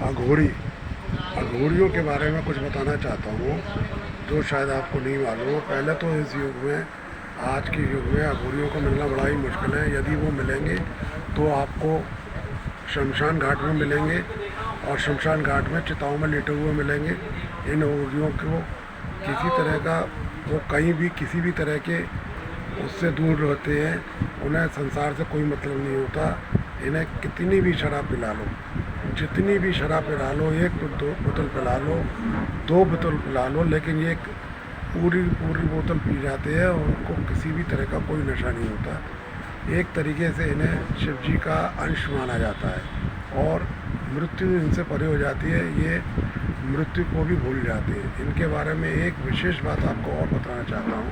अघोरी अघोरियों के बारे में कुछ बताना चाहता हूँ जो शायद आपको नहीं मालूम हो। पहले तो इस युग में, आज के युग में अघोरियों को मिलना बड़ा ही मुश्किल है। यदि वो मिलेंगे तो आपको शमशान घाट में मिलेंगे और शमशान घाट में चिताओं में लेटे हुए मिलेंगे। इन अघोरियों को किसी तरह का, वो कहीं भी किसी भी तरह के उससे दूर रहते हैं। उन्हें संसार से कोई मतलब नहीं होता। इन्हें कितनी भी शराब पिला लो, जितनी भी शराब पिला लो, एक दो बोतल पिला लो, दो बोतल पिला लो, लेकिन ये पूरी पूरी बोतल पी जाते हैं और उनको किसी भी तरह का कोई नशा नहीं होता। एक तरीके से इन्हें शिव जी का अंश माना जाता है और मृत्यु इनसे परे हो जाती है। ये मृत्यु को भी भूल जाते हैं। इनके बारे में एक विशेष बात आपको और बताना चाहता हूँ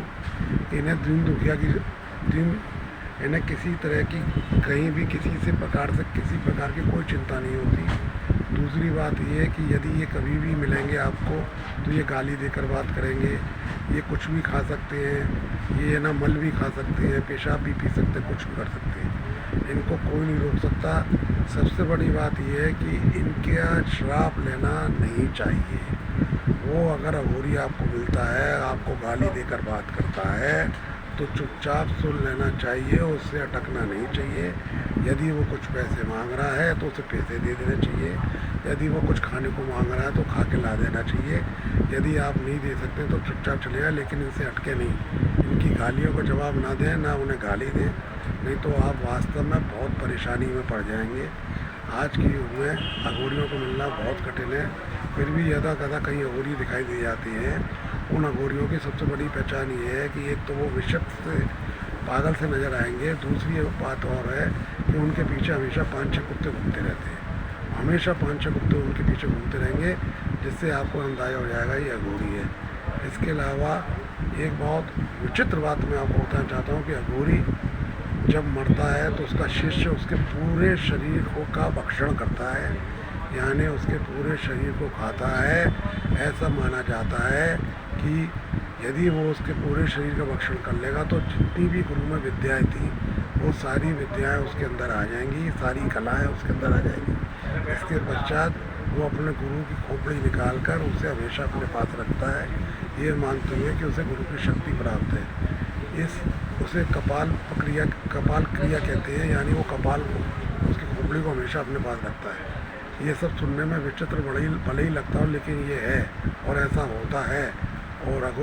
कि इन्हें दीन दुखिया की दिन इन्हें किसी तरह की, कहीं भी किसी से प्रकार से किसी प्रकार की कोई चिंता नहीं होती। दूसरी बात ये है कि यदि ये कभी भी मिलेंगे आपको तो ये गाली देकर बात करेंगे। ये कुछ भी खा सकते हैं, ये ना मल भी खा सकते हैं, पेशाब भी पी सकते हैं, कुछ भी कर सकते हैं। इनको कोई नहीं रोक सकता। सबसे बड़ी बात यह है कि इनका श्राप लेना नहीं चाहिए। वो अगर अघोरी आपको मिलता है, आपको गाली देकर बात करता है, तो चुपचाप सुन लेना चाहिए, उससे अटकना नहीं चाहिए। यदि वो कुछ पैसे मांग रहा है तो उसे पैसे दे देने चाहिए। यदि वो कुछ खाने को मांग रहा है तो खा के ला देना चाहिए। यदि आप नहीं दे सकते तो चुपचाप चले जाए, लेकिन इनसे अटके नहीं। इनकी गालियों का जवाब ना दें, ना उन्हें गाली दें, नहीं तो आप वास्तव में बहुत परेशानी में पड़ जाएंगे। आज की युग में अघोरियों को मिलना बहुत कठिन है। फिर भी यदा कदा कहीं अघोरी दिखाई दे जाती है। उन अघोरियों की सबसे बड़ी पहचान ये है कि एक तो वो विषक्त से, पागल से नज़र आएंगे। दूसरी बात और है कि उनके पीछे हमेशा 5-6 कुत्ते घूमते रहते हैं। हमेशा 5-6 कुत्ते उनके पीछे घूमते रहेंगे, जिससे आपको अंदाज़ा हो जाएगा ये अघोरी है। इसके अलावा एक बहुत विचित्र बात मैं आपको बताना चाहता हूँ कि अघोरी जब मरता है तो उसका शिष्य उसके पूरे शरीर को का भक्षण करता है, यानी उसके पूरे शरीर को खाता है। ऐसा माना जाता है कि यदि वो उसके पूरे शरीर का भक्षण कर लेगा तो जितनी भी गुरु में विद्याएं थी वो सारी विद्याएं उसके अंदर आ जाएंगी, सारी कलाएं उसके अंदर आ जाएंगी। इसके पश्चात वो अपने गुरु की खोपड़ी निकाल कर उसे हमेशा अपने पास रखता है, ये मानते हुए कि उसे गुरु की शक्ति प्राप्त है। उसे कपाल क्रिया कहते हैं, यानी वो कपाल को, उसकी खोपड़ी को हमेशा अपने पास रखता है। ये सब सुनने में विचित्र भले ही लगता हो, लेकिन ये है और ऐसा होता है। और अगर